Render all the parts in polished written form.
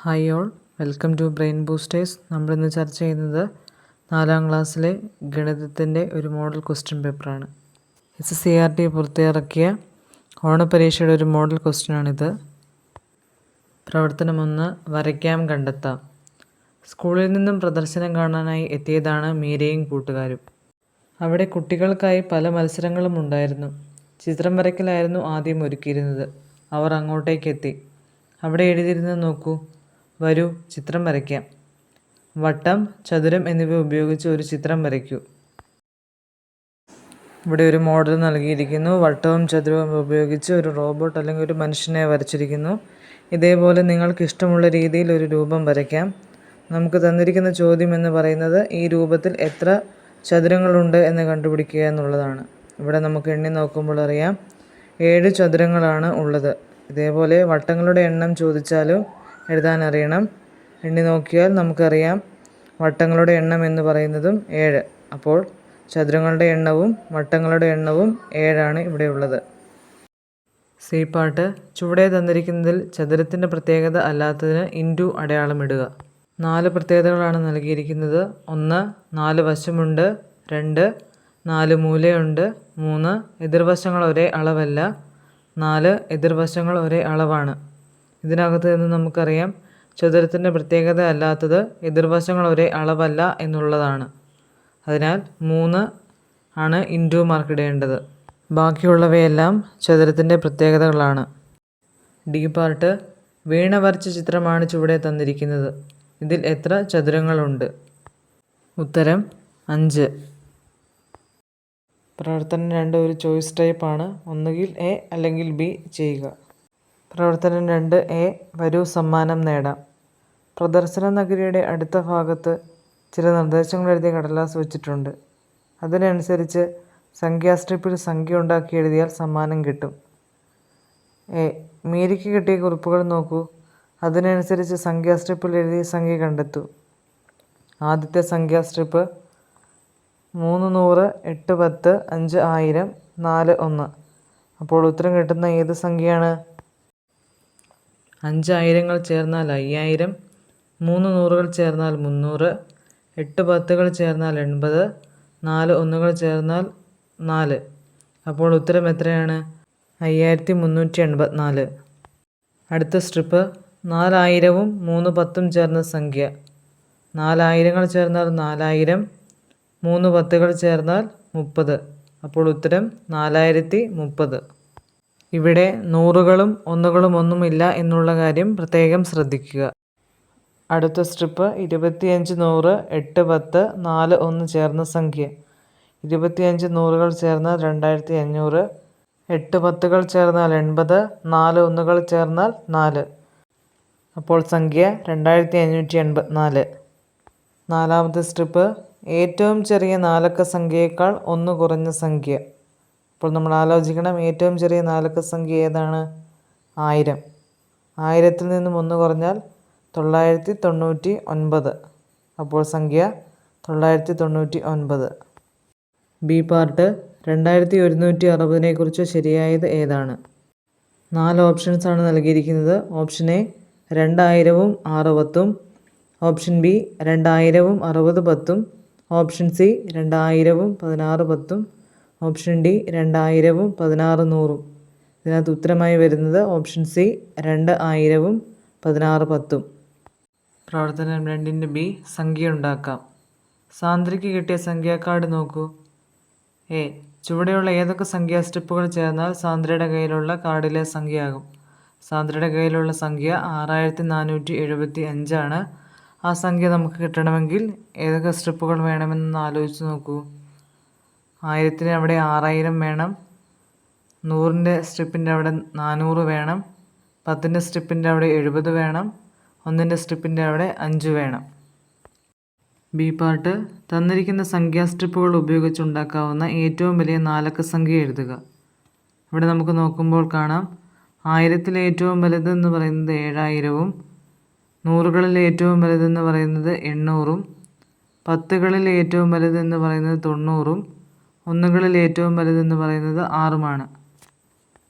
Hi all, welcome to brain boosters. നമ്മളിന്ന് ചർച്ച ചെയ്യുന്നത് 4ാം ക്ലാസ്സിലെ ഗണിതത്തിൻ്റെ ഒരു മോഡൽ ക്വസ്റ്റ്യൻ പേപ്പറാണ്. SCERT പുറത്തിറക്കിയ ഓണപരീക്ഷയുടെ ഒരു മോഡൽ ക്വസ്റ്റ്യനാണിത്. പ്രവർത്തനം 1, വരയ്ക്കാം കണ്ടെത്താം. സ്കൂളിൽ നിന്നും പ്രദർശനം കാണാനായി എത്തിയതാണ് മീരയും കൂട്ടുകാരും. അവിടെ കുട്ടികൾക്കായി പല മത്സരങ്ങളും ഉണ്ടായിരുന്നു. ചിത്രം വരയ്ക്കലായിരുന്നു ആദ്യം ഒരുക്കിയിരുന്നത്. അവർ അങ്ങോട്ടേക്കെത്തി. അവിടെ എഴുതിയിരുന്നത് നോക്കൂ. വരൂ, ചിത്രം വരയ്ക്കാം. വട്ടം, ചതുരം എന്നിവ ഉപയോഗിച്ച് ഒരു ചിത്രം വരയ്ക്കൂ. ഇവിടെ ഒരു മോഡൽ നൽകിയിരിക്കുന്നു. വട്ടവും ചതുരവും ഉപയോഗിച്ച് ഒരു റോബോട്ട് അല്ലെങ്കിൽ ഒരു മനുഷ്യനെ വരച്ചിരിക്കുന്നു. ഇതേപോലെ നിങ്ങൾക്ക് ഇഷ്ടമുള്ള രീതിയിൽ ഒരു രൂപം വരയ്ക്കാം. നമുക്ക് തന്നിരിക്കുന്ന ചോദ്യം എന്ന് പറയുന്നത് ഈ രൂപത്തിൽ എത്ര ചതുരങ്ങളുണ്ട് എന്ന് കണ്ടുപിടിക്കുക എന്നുള്ളതാണ്. ഇവിടെ നമുക്ക് എണ്ണി നോക്കുമ്പോൾ അറിയാം 7 ചതുരങ്ങളാണ് ഉള്ളത്. ഇതേപോലെ വട്ടങ്ങളുടെ എണ്ണം ചോദിച്ചാലും എഴുതാൻ അറിയണം. എണ്ണി നോക്കിയാൽ നമുക്കറിയാം വട്ടങ്ങളുടെ എണ്ണം എന്ന് പറയുന്നതും 7. അപ്പോൾ ചതുരങ്ങളുടെ എണ്ണവും വട്ടങ്ങളുടെ എണ്ണവും 7ആണ് ഇവിടെയുള്ളത്. C part. ചുവടെ തന്നിരിക്കുന്നതിൽ ചതുരത്തിൻ്റെ പ്രത്യേകത അല്ലാത്തതിന് ഇൻറ്റു അടയാളമിടുക. 4 പ്രത്യേകതകളാണ് നൽകിയിരിക്കുന്നത്. 1, 4 വശമുണ്ട്. 2, 4 മൂലയുണ്ട്. 3, എതിർവശങ്ങൾ ഒരേ അളവല്ല. 4, എതിർവശങ്ങൾ ഒരേ അളവാണ്. ഇതിനകത്ത് നിന്ന് നമുക്കറിയാം ചതുരത്തിൻ്റെ പ്രത്യേകത അല്ലാത്തത് എതിർവശങ്ങൾ ഒരേ അളവല്ല എന്നുള്ളതാണ്. അതിനാൽ 3 ആണ് ഇൻറ്റു മാർക്ക് ഇടേണ്ടത്. ബാക്കിയുള്ളവയെല്ലാം ചതുരത്തിൻ്റെ പ്രത്യേകതകളാണ്. D part. വീണ വരച്ച ചിത്രമാണ് ചുവടെ തന്നിരിക്കുന്നത്. ഇതിൽ എത്ര ചതുരങ്ങളുണ്ട്? ഉത്തരം 5. പ്രവർത്തനം 2 ഒരു ചോയ്സ് ടൈപ്പാണ്. ഒന്നുകിൽ എ അല്ലെങ്കിൽ ബി ചെയ്യുക. പ്രവർത്തനം 2A, വരൂ സമ്മാനം നേടാം. പ്രദർശന നഗരിയുടെ അടുത്ത ഭാഗത്ത് ചില നിർദ്ദേശങ്ങൾ എഴുതിയ കടലാസ് വെച്ചിട്ടുണ്ട്. അതിനനുസരിച്ച് സംഖ്യാ സ്ട്രിപ്പിൽ സംഖ്യ ഉണ്ടാക്കി എഴുതിയാൽ സമ്മാനം കിട്ടും. എ, മീരയ്ക്ക് കിട്ടിയ കുറിപ്പുകൾ നോക്കൂ. അതിനനുസരിച്ച് സംഖ്യാ സ്ട്രിപ്പിൽ എഴുതിയ സംഖ്യ കണ്ടെത്തൂ. ആദ്യത്തെ സംഖ്യാ സ്ട്രിപ്പ് 3 100 8 10 5 1000 4 1. അപ്പോൾ ഉത്തരം കിട്ടുന്ന ഏത് സംഖ്യയാണ്? 5 ആയിരങ്ങൾ ചേർന്നാൽ 5000, 3 നൂറുകൾ ചേർന്നാൽ 300, 8 പത്തുകൾ ചേർന്നാൽ 80, 4 ഒന്നുകൾ ചേർന്നാൽ 4. അപ്പോൾ ഉത്തരം എത്രയാണ്? 5384. അടുത്ത സ്ട്രിപ്പ് 4000ഉം 3 10ഉം ചേർന്ന സംഖ്യ. 4 ആയിരങ്ങൾ ചേർന്നാൽ 4000, 3 പത്തുകൾ ചേർന്നാൽ 30. അപ്പോൾ ഉത്തരം 4030. ഇവിടെ നൂറുകളും ഒന്നുകളും ഒന്നുമില്ല എന്നുള്ള കാര്യം പ്രത്യേകം ശ്രദ്ധിക്കുക. അടുത്ത സ്ട്രിപ്പ് 25 100 8 10 4 1 ചേർന്ന സംഖ്യ. 25 നൂറുകൾ ചേർന്നാൽ 2500, 8 പത്തുകൾ ചേർന്നാൽ 80, 4 ഒന്നുകൾ ചേർന്നാൽ 4. അപ്പോൾ സംഖ്യ 2584. നാലാമത്തെ സ്ട്രിപ്പ് ഏറ്റവും ചെറിയ 4 അക്ക സംഖ്യയേക്കാൾ 1 കുറഞ്ഞ സംഖ്യ. അപ്പോൾ നമ്മൾ ആലോചിക്കണം, ഏറ്റവും ചെറിയ 4 അക്ക സംഖ്യ ഏതാണ്? 1000. 1000ൽ നിന്നും 1 കുറഞ്ഞാൽ 999. അപ്പോൾ സംഖ്യ 999. B part. 2160 കുറിച്ച് ശരിയായത് ഏതാണ്? 4 ഓപ്ഷൻസാണ് നൽകിയിരിക്കുന്നത്. ഓപ്ഷൻ എ 2000ഉം 6 10ഉം, ഓപ്ഷൻ ബി 2000ഉം 60 10ഉം, ഓപ്ഷൻ സി 2000ഉം 16 10ഉം, ഓപ്ഷൻ ഡി 2000ഉം 16 100ഉം. ഇതിനകത്ത് ഉത്തരമായി വരുന്നത് ഓപ്ഷൻ സി 2000ഉം 16 10ഉം. പ്രവർത്തനം 2 ബി, സംഖ്യ ഉണ്ടാക്കാം. സാന്ദ്രയ്ക്ക് കിട്ടിയ സംഖ്യാ കാർഡ് നോക്കൂ. എ, ചുവടെയുള്ള ഏതൊക്കെ സംഖ്യാ സ്ട്രിപ്പുകൾ ചേർന്നാൽ സാന്ദ്രയുടെ കയ്യിലുള്ള കാർഡിലെ സംഖ്യയാകും? സാന്ദ്രയുടെ കയ്യിലുള്ള സംഖ്യ 6475 ആണ്. ആ സംഖ്യ നമുക്ക് കിട്ടണമെങ്കിൽ ഏതൊക്കെ സ്ട്രിപ്പുകൾ വേണമെന്ന് ആലോചിച്ച് നോക്കൂ. 1000ന് അവിടെ 6000 വേണം, 100ൻ്റെ സ്ട്രിപ്പിൻ്റെ അവിടെ 400 വേണം, 10ൻ്റെ സ്ട്രിപ്പിൻ്റെ അവിടെ 70 വേണം, 1ൻ്റെ സ്ട്രിപ്പിൻ്റെ അവിടെ 5 വേണം. B part. തന്നിരിക്കുന്ന സംഖ്യാ സ്ട്രിപ്പുകൾ ഉപയോഗിച്ചുണ്ടാക്കാവുന്ന ഏറ്റവും വലിയ 4 അക്ക സംഖ്യ എഴുതുക. ഇവിടെ നമുക്ക് നോക്കുമ്പോൾ കാണാം 1000ത്തിലെ ഏറ്റവും വലുതെന്ന് പറയുന്നത് 7000ഉം, നൂറുകളിലെ ഏറ്റവും വലുതെന്ന് പറയുന്നത് 800ഉം, പത്തുകളിലെ ഏറ്റവും വലുതെന്ന് പറയുന്നത് 90ഉം, ഒന്നുകളിൽ ഏറ്റവും വലുതെന്ന് പറയുന്നത് 6ഉമാണ്.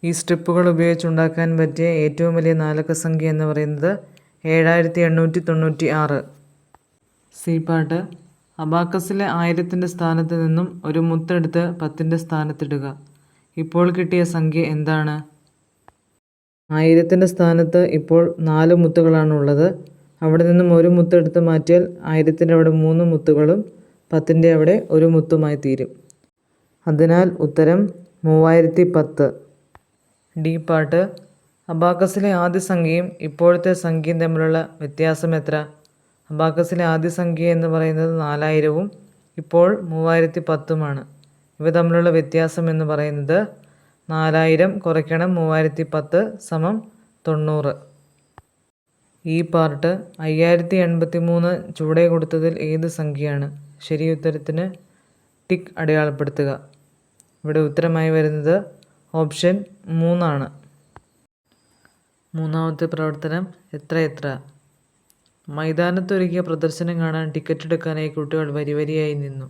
ഈ സ്ട്രിപ്പുകൾ ഉപയോഗിച്ചുണ്ടാക്കാൻ പറ്റിയ ഏറ്റവും വലിയ 4 അക്ക സംഖ്യ എന്ന് പറയുന്നത് 7896. C part. അബാക്കസിലെ 1000ൻ്റെ സ്ഥാനത്ത് നിന്നും ഒരു മുത്തെടുത്ത് 10ൻ്റെ സ്ഥാനത്തിടുക. ഇപ്പോൾ കിട്ടിയ സംഖ്യ എന്താണ്? 1000ൻ്റെ സ്ഥാനത്ത് ഇപ്പോൾ 4 മുത്തുകളാണ് ഉള്ളത്. അവിടെ നിന്നും ഒരു മുത്തെടുത്ത് മാറ്റിയാൽ 1000ൻ്റെ അവിടെ 3 മുത്തുകളും 10ൻ്റെ അവിടെ ഒരു മുത്തുമായി തീരും. അതിനാൽ ഉത്തരം 3010. D part. അബാക്കസിലെ ആദ്യ സംഖ്യയും ഇപ്പോഴത്തെ സംഖ്യയും തമ്മിലുള്ള വ്യത്യാസം എത്ര? അബാക്കസിലെ ആദ്യ സംഖ്യ എന്ന് പറയുന്നത് 4000-ഉം ഇപ്പോൾ 3010-ഉമാണ്. ഇവ തമ്മിലുള്ള വ്യത്യാസം എന്ന് പറയുന്നത് 4000 കുറയ്ക്കണം 3010 സമം 90. ഈ പാർട്ട്. 5083 ചുവടെ കൊടുത്തതിൽ ഏത് സംഖ്യയാണ്? ശരി ഉത്തരത്തിന് ടിക്ക് അടയാളപ്പെടുത്തുക. ഇവിടെ ഉത്തരമായി വരുന്നത് ഓപ്ഷൻ 3 ആണ്. മൂന്നാമത്തെ പ്രവർത്തനം എത്ര. മൈതാനത്തൊരുക്കിയ പ്രദർശനം കാണാൻ ടിക്കറ്റ് എടുക്കാനായി കുട്ടികൾ വരിവരിയായി നിന്നു.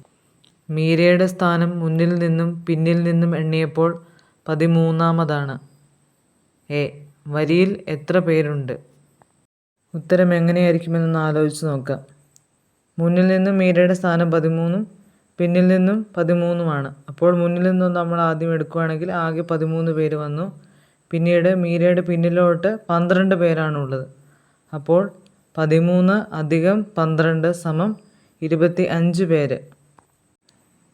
മീരയുടെ സ്ഥാനം മുന്നിൽ നിന്നും പിന്നിൽ നിന്നും എണ്ണിയപ്പോൾ 13-ാമതാണ്. എ. വരിയിൽ എത്ര പേരുണ്ട്? ഉത്തരം എങ്ങനെയായിരിക്കുമെന്നൊന്ന് ആലോചിച്ച് നോക്കാം. മുന്നിൽ നിന്നും മീരയുടെ സ്ഥാനം 13-ഉം പിന്നിൽ നിന്നും 13-ഉമാണ്. അപ്പോൾ മുന്നിൽ നിന്നും നമ്മൾ ആദ്യം എടുക്കുകയാണെങ്കിൽ ആകെ 13 പേര് വന്നു. പിന്നീട് മീരയുടെ പിന്നിലോട്ട് 12 പേരാണുള്ളത്. അപ്പോൾ 13 + 12 സമം 25 പേര്.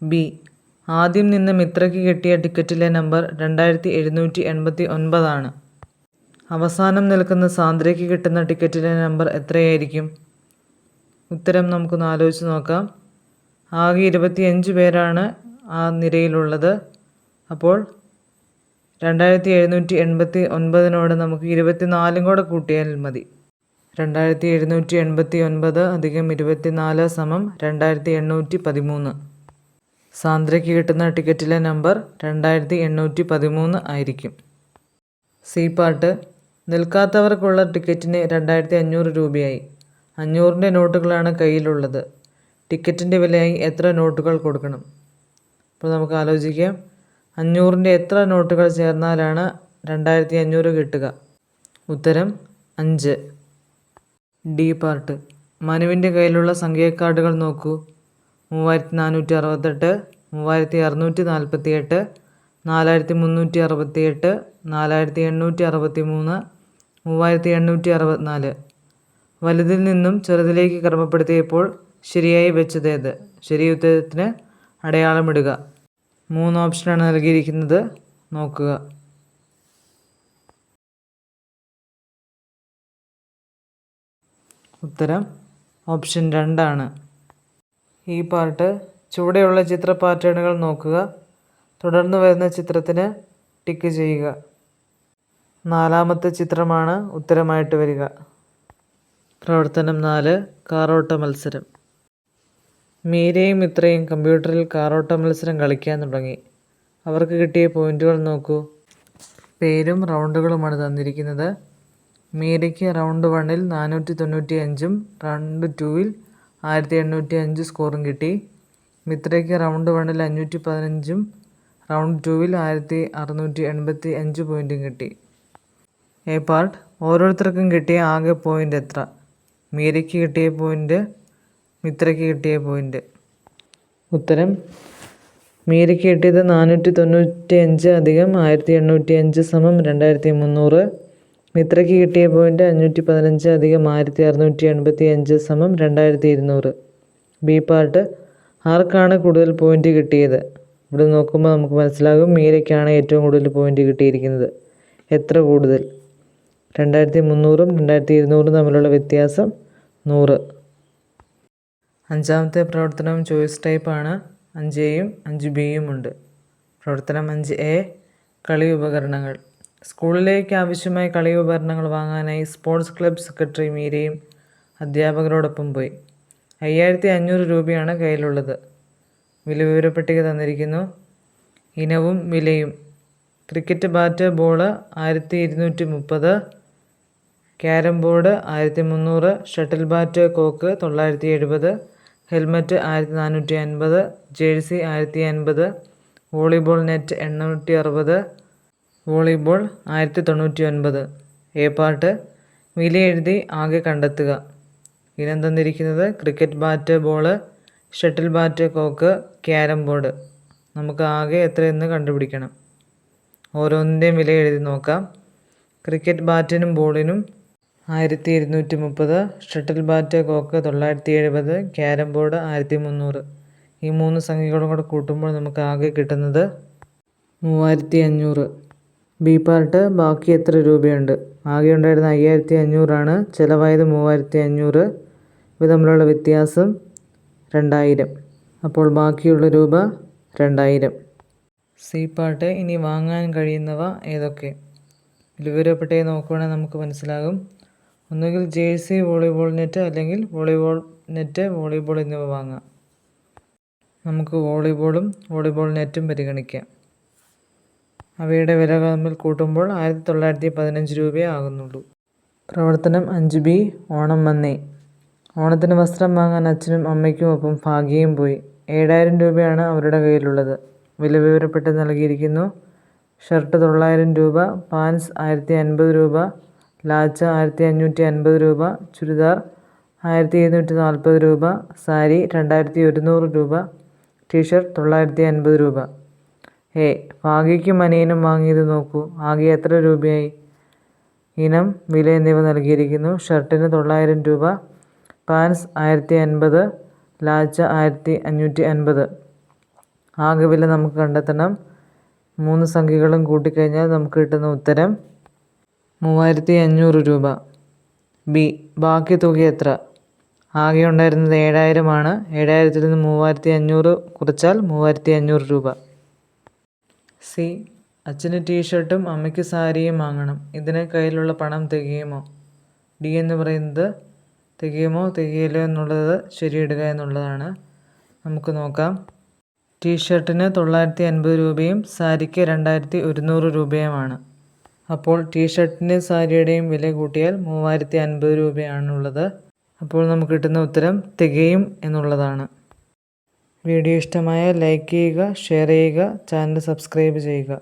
ബി. ആദ്യം നിന്ന് മിത്രയ്ക്ക് കിട്ടിയ ടിക്കറ്റിലെ നമ്പർ 2789 ആണ്. അവസാനം നിൽക്കുന്ന സാന്ദ്രയ്ക്ക് കിട്ടുന്ന ടിക്കറ്റിലെ നമ്പർ എത്രയായിരിക്കും? ഉത്തരം നമുക്കൊന്ന് ആലോചിച്ച് നോക്കാം. ആകെ 25 പേരാണ് ആ നിരയിലുള്ളത്. അപ്പോൾ 2789-നോട് നമുക്ക് 24 കൂടെ കൂട്ടിയാൽ മതി. 2789 + 24 സമം 2813. സാന്ദ്രയ്ക്ക് കിട്ടുന്ന ടിക്കറ്റിലെ നമ്പർ 2813 ആയിരിക്കും. C part. നിൽക്കാത്തവർക്കുള്ള ടിക്കറ്റിന് 2500 രൂപയായി. 500ൻ്റെ നോട്ടുകളാണ് കയ്യിലുള്ളത്. ടിക്കറ്റിൻ്റെ വിലയായി എത്ര നോട്ടുകൾ കൊടുക്കണം? അപ്പോൾ നമുക്ക് ആലോചിക്കാം. 500ൻ്റെ എത്ര നോട്ടുകൾ ചേർന്നാലാണ് 2500 കിട്ടുക? ഉത്തരം 5. D part. മനുവിൻ്റെ കയ്യിലുള്ള സംഖ്യാ കാർഡുകൾ നോക്കൂ. 3468, 3648, 4368, 4863, 3864. വലുതിൽ നിന്നും ചെറുതിലേക്ക് ക്രമപ്പെടുത്തിയപ്പോൾ ശരിയായി വെച്ചതേത്? ശരി ഉത്തരത്തിന് അടയാളമിടുക. 3 ഓപ്ഷനാണ് നൽകിയിരിക്കുന്നത്. നോക്കുക. ഉത്തരം ഓപ്ഷൻ 2 ആണ്. ഈ പാർട്ട്. ചുവടെയുള്ള ചിത്ര പാറ്റേണുകൾ നോക്കുക. തുടർന്ന് വരുന്ന ചിത്രത്തിന് ടിക്ക് ചെയ്യുക. 4ാമത്തെ ചിത്രമാണ് ഉത്തരമായിട്ട് വരിക. പ്രവർത്തനം 4. കാറോട്ട മത്സരം. മീരയും മിത്രയും കമ്പ്യൂട്ടറിൽ കാറോട്ട മത്സരം കളിക്കാൻ തുടങ്ങി. അവർക്ക് കിട്ടിയ പോയിന്റുകൾ നോക്കൂ. പേരും റൗണ്ടുകളുമാണ് തന്നിരിക്കുന്നത്. മീരയ്ക്ക് റൗണ്ട് 1-ൽ 495-ഉം റൗണ്ട് 2-ൽ 1805 സ്കോറും കിട്ടി. മിത്രയ്ക്ക് റൗണ്ട് 1-ൽ 515-ഉം റൗണ്ട് 2-ൽ 1685 പോയിന്റും കിട്ടി. A part. ഓരോരുത്തർക്കും കിട്ടിയ ആകെ പോയിന്റ് എത്ര? മീരയ്ക്ക് കിട്ടിയ പോയിന്റ്, മിത്രയ്ക്ക് കിട്ടിയ പോയിന്റ്. ഉത്തരം. മീരയ്ക്ക് കിട്ടിയത് 495 + 1805 സമം 2300. മിത്രയ്ക്ക് കിട്ടിയ പോയിന്റ് 515 + 1685 സമം 2200. B part. ആർക്കാണ് കൂടുതൽ പോയിന്റ് കിട്ടിയത്? ഇവിടെ നോക്കുമ്പോൾ നമുക്ക് മനസ്സിലാകും മീരയ്ക്കാണ് ഏറ്റവും കൂടുതൽ പോയിന്റ് കിട്ടിയിരിക്കുന്നത്. എത്ര കൂടുതൽ? 2300-ഉം 2200-ഉം തമ്മിലുള്ള വ്യത്യാസം 100. 5ാമത്തെ പ്രവർത്തനം ചോയ്സ് ടൈപ്പാണ്. 5A-യും 5B-യും ഉണ്ട്. പ്രവർത്തനം 5A. കളി ഉപകരണങ്ങൾ. സ്കൂളിലേക്ക് ആവശ്യമായ കളി ഉപകരണങ്ങൾ വാങ്ങാനായി സ്പോർട്സ് ക്ലബ്ബ് സെക്രട്ടറി മീരയും അധ്യാപകരോടൊപ്പം പോയി. 5500 രൂപയാണ് കയ്യിലുള്ളത്. വില വിവരപ്പട്ടിക തന്നിരിക്കുന്നു. ഇനവും വിലയും. Cricket bat ball 1230, carrom board 1300, shuttle bat cock 970, helmet 1450, jersey 1050, volleyball net 860, volleyball 1099. A part. വില എഴുതി ആകെ കണ്ടെത്തുക. ഇനം തന്നിരിക്കുന്നത് cricket bat, ball, shuttle bat, cock, carrom board. നമുക്ക് ആകെ എത്രയെന്ന് കണ്ടുപിടിക്കണം. ഓരോന്നിൻ്റെയും വില എഴുതി നോക്കാം. ക്രിക്കറ്റ് ബാറ്റിനും ബോളിനും 1230, shuttle bat, cock 970, carrom board 1300. ഈ 3 സംഖ്യകളും കൂടെ കൂട്ടുമ്പോൾ നമുക്ക് ആകെ കിട്ടുന്നത് 3500. ബി പാർട്ട് ബാക്കി എത്ര രൂപയുണ്ട്? ആകെ ഉണ്ടായിരുന്ന 5500 ചിലവായത് 3500. ഇവ തമ്മിലുള്ള വ്യത്യാസം 2000. അപ്പോൾ ബാക്കിയുള്ള രൂപ 2000. സി പാർട്ട് ഇനി വാങ്ങാൻ കഴിയുന്നവ ഏതൊക്കെ? വിലപ്പെട്ടേ നോക്കുകയാണെങ്കിൽ നമുക്ക് മനസ്സിലാകും. ഒന്നുകിൽ ജേഴ്സി, വോളിബോൾ നെറ്റ്, അല്ലെങ്കിൽ വോളിബോൾ നെറ്റ്, വോളിബോൾ എന്നിവ വാങ്ങാം. നമുക്ക് വോളിബോളും വോളിബോൾ നെറ്റും പരിഗണിക്കാം. അവയുടെ വില തമ്മിൽ കൂട്ടുമ്പോൾ 1915 രൂപയേ ആകുന്നുള്ളൂ. പ്രവർത്തനം 5B. ഓണം വന്നേ. ഓണത്തിന് വസ്ത്രം വാങ്ങാൻ അച്ഛനും അമ്മയ്ക്കും ഒപ്പം ഭാഗ്യയും പോയി. 7000 രൂപയാണ് അവരുടെ കയ്യിലുള്ളത്. വില വിവരപ്പെട്ട് നൽകിയിരിക്കുന്നു. ഷർട്ട് 900 രൂപ, പാൻസ് 1050 രൂപ, ലാച്ച 1550 രൂപ, ചുരിദാർ 1740 രൂപ, സാരി 2100 രൂപ, ടീഷർട്ട് 950 രൂപ. ഭാഗ്യയ്ക്കും അനിയനും വാങ്ങിയത് നോക്കൂ. ആകെ എത്ര രൂപയായി? ഇനം, വില എന്നിവ നൽകിയിരിക്കുന്നു. ഷർട്ടിന് 900 രൂപ, പാൻസ് 1050, ലാച്ച 1550. ആകെ വില നമുക്ക് കണ്ടെത്തണം. 3 സംഖ്യകളും കൂട്ടിക്കഴിഞ്ഞാൽ നമുക്ക് കിട്ടുന്ന ഉത്തരം 3500 രൂപ. ബി. ബാക്കി തുക എത്ര? ആകെ ഉണ്ടായിരുന്നത് 7000. 7000-ൽ നിന്ന് 3500 കുറച്ചാൽ 3500 രൂപ. സി. അച്ഛന് ടീഷർട്ടും അമ്മയ്ക്ക് സാരിയും വാങ്ങണം. ഇതിന് കയ്യിലുള്ള പണം തികയുമോ? ഡി എന്ന് പറയുന്നത് തികയുമോ തികയില്ലോ എന്നുള്ളത് ശരിയിടുക എന്നുള്ളതാണ്. നമുക്ക് നോക്കാം. ടീഷർട്ടിന് 950 രൂപയും സാരിക്ക് 2100 രൂപയുമാണ്. അപ്പോൾ ടീഷർട്ടിൻ്റെയും സാരിയുടെയും വില കൂട്ടിയാൽ 3050 രൂപയാണുള്ളത്. അപ്പോൾ നമുക്ക് കിട്ടുന്ന ഉത്തരം തികയും എന്നുള്ളതാണ്. വീഡിയോ ഇഷ്ടമായാൽ ലൈക്ക് ചെയ്യുക, ഷെയർ ചെയ്യുക, ചാനൽ സബ്സ്ക്രൈബ് ചെയ്യുക.